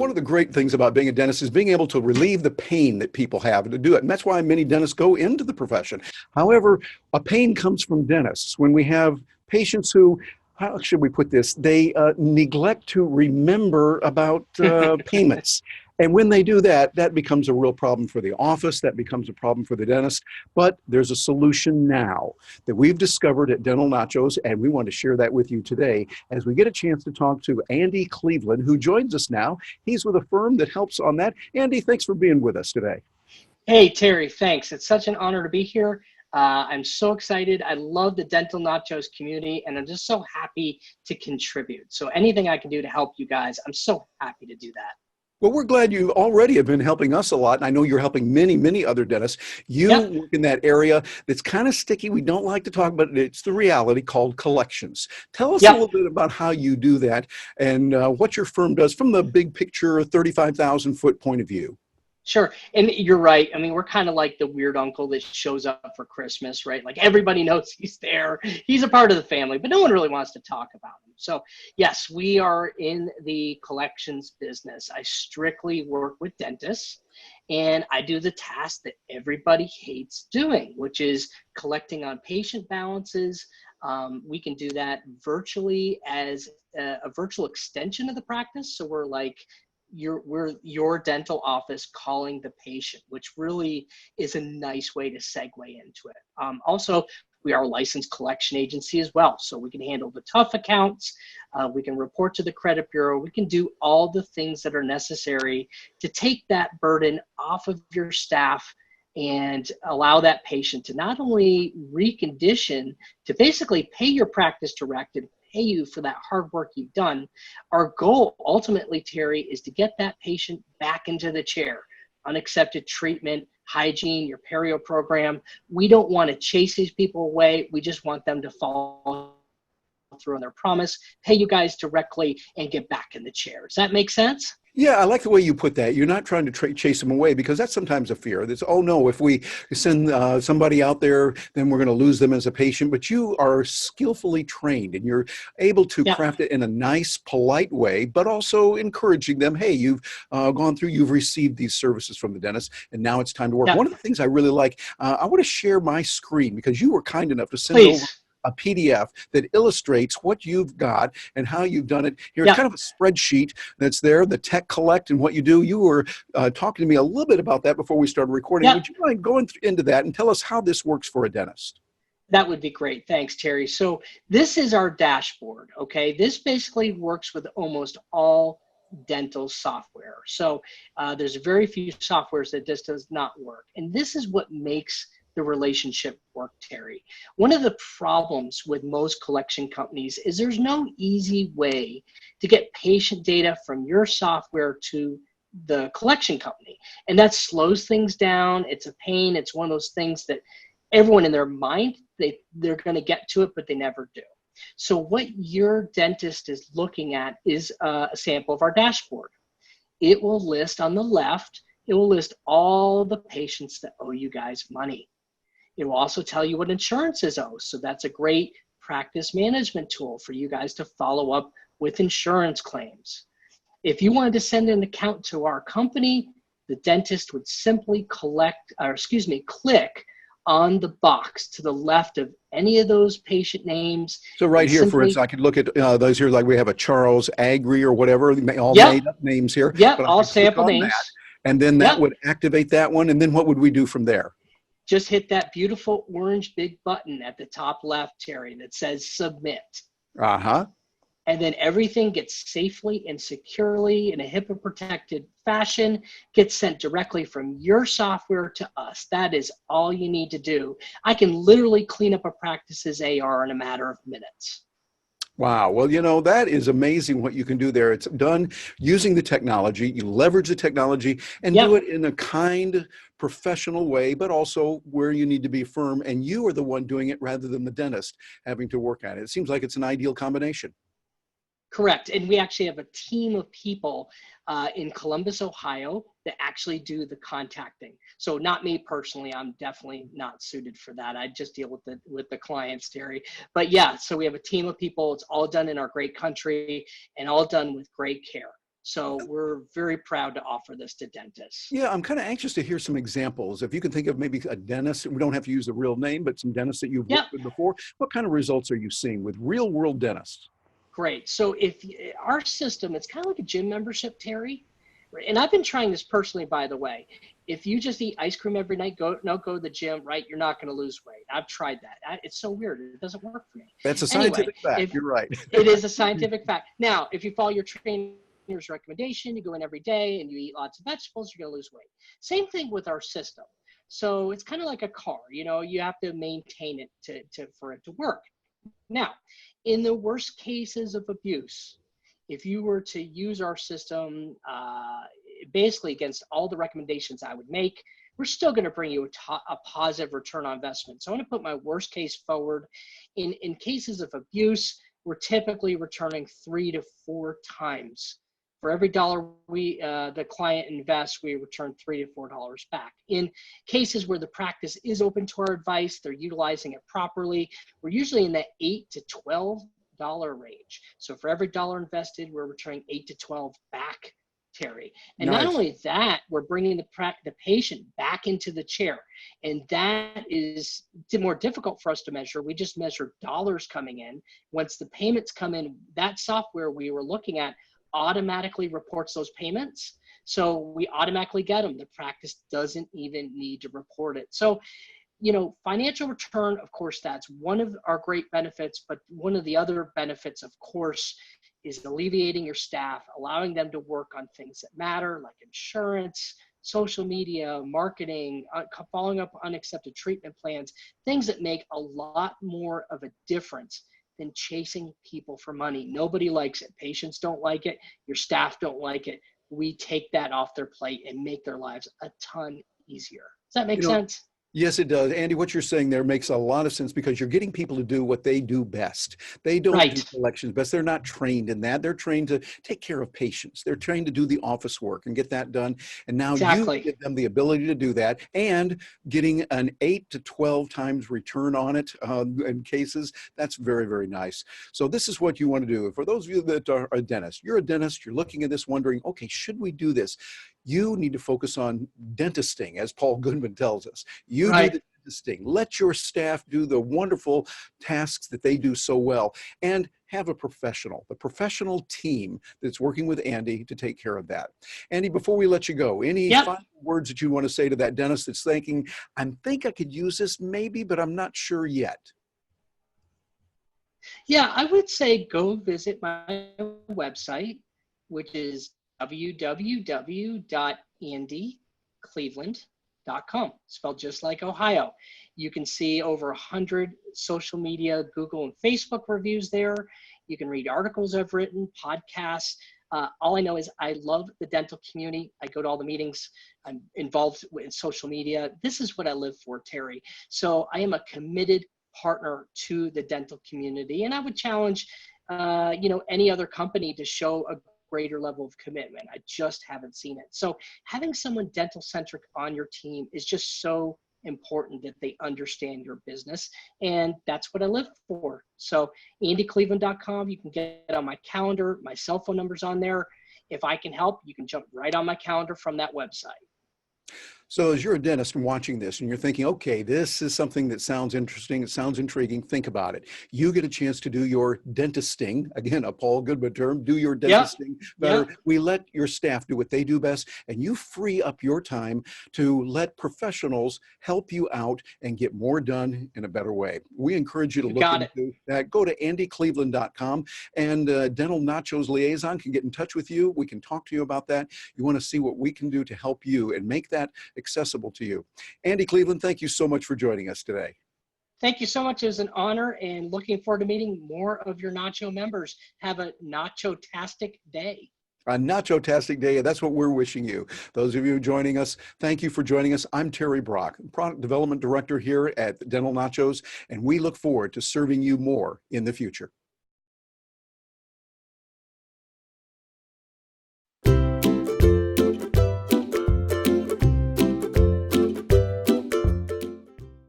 one of the great things about being a dentist is being able to relieve the pain that people have and to do it. And that's why many dentists go into the profession. However, a pain comes from dentists when we have patients who, how should we put this? They neglect to remember about payments. And when they do that, that becomes a real problem for the office. That becomes a problem for the dentist. But there's a solution now that we've discovered at Dental Nachos, and we want to share that with you today as we get a chance to talk to Andy Cleveland, who joins us now. He's with a firm that helps on that. Andy, thanks for being with us today. Hey, Terry, thanks. It's such an honor to be here. I'm so excited. I love the Dental Nachos community, and I'm just so happy to contribute. So anything I can do to help you guys, I'm so happy to do that. Well, we're glad you already have been helping us a lot. And I know you're helping many, many other dentists. You work in that area that's kind of sticky. We don't like to talk about it. It's the reality called collections. Tell us a little bit about how you do that and what your firm does from the big picture, 35,000-foot point of view. Sure. And you're right. I mean, we're kind of like the weird uncle that shows up for Christmas, right? Like everybody knows he's there. He's a part of the family, but no one really wants to talk about him. So yes, we are in the collections business. I strictly work with dentists, and I do the task that everybody hates doing, which is collecting on patient balances. We can do that virtually as a virtual extension of the practice. So we're like, we're your dental office calling the patient, which really is a nice way to segue into it. Also, we are a licensed collection agency as well. So we can handle the tough accounts. We can report to the credit bureau. We can do all the things that are necessary to take that burden off of your staff and allow that patient to not only recondition, to basically pay your practice direct and pay you for that hard work you've done. Our goal ultimately, Terry, is to get that patient back into the chair. Unaccepted treatment, hygiene, your perio program. We don't want to chase these people away. We just want them to follow through on their promise, pay you guys directly, and get back in the chair. Does that make sense? Yeah, I like the way you put that. You're not trying to chase them away, because that's sometimes a fear. That's, oh no, if we send somebody out there, then we're going to lose them as a patient. But you are skillfully trained, and you're able to craft it in a nice, polite way, but also encouraging them, hey, you've you've received these services from the dentist, and now it's time to work. One of the things I really like, I want to share my screen, because you were kind enough to send over a PDF that illustrates what you've got and how you've done it. Here's kind of a spreadsheet that's there, the Tech Collect and what you do. You were talking to me a little bit about that before we started recording. Would you mind going into that and tell us how this works for a dentist? That would be great. Thanks, Terry. So this is our dashboard, okay? This basically works with almost all dental software. So there's very few softwares that this does not work. And this is what makes the relationship work, Terry. One of the problems with most collection companies is there's no easy way to get patient data from your software to the collection company. And that slows things down. It's a pain. It's one of those things that everyone in their mind, they're going to get to it, but they never do. So what your dentist is looking at is a sample of our dashboard. It will list on the left, it will list all the patients that owe you guys money. It will also tell you what insurances owe. So that's a great practice management tool for you guys to follow up with insurance claims. If you wanted to send an account to our company, the dentist would simply click on the box to the left of any of those patient names. So right here, for instance, I could look at those here, like we have a Charles Agri or whatever, all made up names here. Yep, all sample names. And then that would activate that one. And then what would we do from there? Just hit that beautiful orange big button at the top left, Terry, that says submit. And then everything gets safely and securely in a HIPAA protected fashion, gets sent directly from your software to us. That is all you need to do. I can literally clean up a practice's AR in a matter of minutes. Wow. Well, you know, that is amazing what you can do there. It's done using the technology. You leverage the technology and do it in a kind, professional way, but also where you need to be firm. And you are the one doing it rather than the dentist having to work at it. It seems like it's an ideal combination. Correct. And we actually have a team of people in Columbus, Ohio, that actually do the contacting. So not me personally, I'm definitely not suited for that. I just deal with the clients, Terry. But yeah, so we have a team of people. It's all done in our great country and all done with great care. So we're very proud to offer this to dentists. Yeah, I'm kind of anxious to hear some examples. If you can think of maybe a dentist, we don't have to use the real name, but some dentists that you've Yep. worked with before, what kind of results are you seeing with real world dentists? Great. So if our system, it's kind of like a gym membership, Terry. And I've been trying this personally, by the way. If you just eat ice cream every night, go to the gym, right? You're not going to lose weight. I've tried that. It's so weird. It doesn't work for me. That's a Anyway, scientific fact. You're right. it is a scientific fact. Now, if you follow your trainer's recommendation, you go in every day and you eat lots of vegetables, you're going to lose weight. Same thing with our system. So it's kind of like a car. You have to maintain it for it to work. Now, in the worst cases of abuse, if you were to use our system basically against all the recommendations I would make, we're still going to bring you a positive return on investment. So I'm going to put my worst case forward. In cases of abuse, we're typically returning 3 to 4 times. For every dollar the client invests, we return $3 to $4 back. In cases where the practice is open to our advice, they're utilizing it properly, we're usually in the $8 to $12 range. So for every dollar invested, we're returning 8 to 12 back, Terry. And Nice. not only that, we're bringing the patient back into the chair. And that is more difficult for us to measure. We just measure dollars coming in. Once the payments come in, that software we were looking at automatically reports those payments. So we automatically get them. The practice doesn't even need to report it. So, financial return, of course, that's one of our great benefits, but one of the other benefits, of course, is alleviating your staff, allowing them to work on things that matter, like insurance, social media, marketing, following up unaccepted treatment plans, things that make a lot more of a difference than chasing people for money. Nobody likes it. Patients don't like it. Your staff don't like it. We take that off their plate and make their lives a ton easier. Does that make sense? Yes, it does. Andy, what you're saying there makes a lot of sense because you're getting people to do what they do best. They don't do collections best. They're not trained in that. They're trained to take care of patients. They're trained to do the office work and get that done. And now you give them the ability to do that and getting an 8 to 12 times return on it in cases. That's very, very nice. So this is what you want to do. For those of you that are a dentist, you're a dentist, you're looking at this wondering, okay, should we do this? You need to focus on dentisting, as Paul Goodman tells us. You do the dentisting. Let your staff do the wonderful tasks that they do so well, and have the professional team that's working with Andy to take care of that. Andy, before we let you go, any final words that you want to say to that dentist that's thinking, I think I could use this maybe, but I'm not sure yet? Yeah, I would say go visit my website, which is www.andycleveland.com, spelled just like Ohio. You can see over 100 social media, Google and Facebook reviews there. You can read articles I've written, podcasts. All I know is I love the dental community. I go to all the meetings. I'm involved in social media. This is what I live for, Terry. So I am a committed partner to the dental community. And I would challenge, any other company to show a greater level of commitment. I just haven't seen it. So having someone dental centric on your team is just so important that they understand your business. And that's what I live for. So andycleveland.com, you can get on my calendar. My cell phone number's on there. If I can help, you can jump right on my calendar from that website. So as you're a dentist and watching this and you're thinking, okay, this is something that sounds interesting, it sounds intriguing, think about it. You get a chance to do your dentisting, again, a Paul Goodman term, do your dentisting better. We let your staff do what they do best, and you free up your time to let professionals help you out and get more done in a better way. We encourage you to look into that. Go to andycleveland.com, and Dental Nachos Liaison can get in touch with you. We can talk to you about that. You want to see what we can do to help you and make that accessible to you. Andy Cleveland, thank you so much for joining us today. Thank you so much. It was an honor, and looking forward to meeting more of your Nacho members. Have a nacho-tastic day. A nacho-tastic day. That's what we're wishing you. Those of you joining us, thank you for joining us. I'm Terry Brock, Product Development Director here at Dental Nachos, and we look forward to serving you more in the future.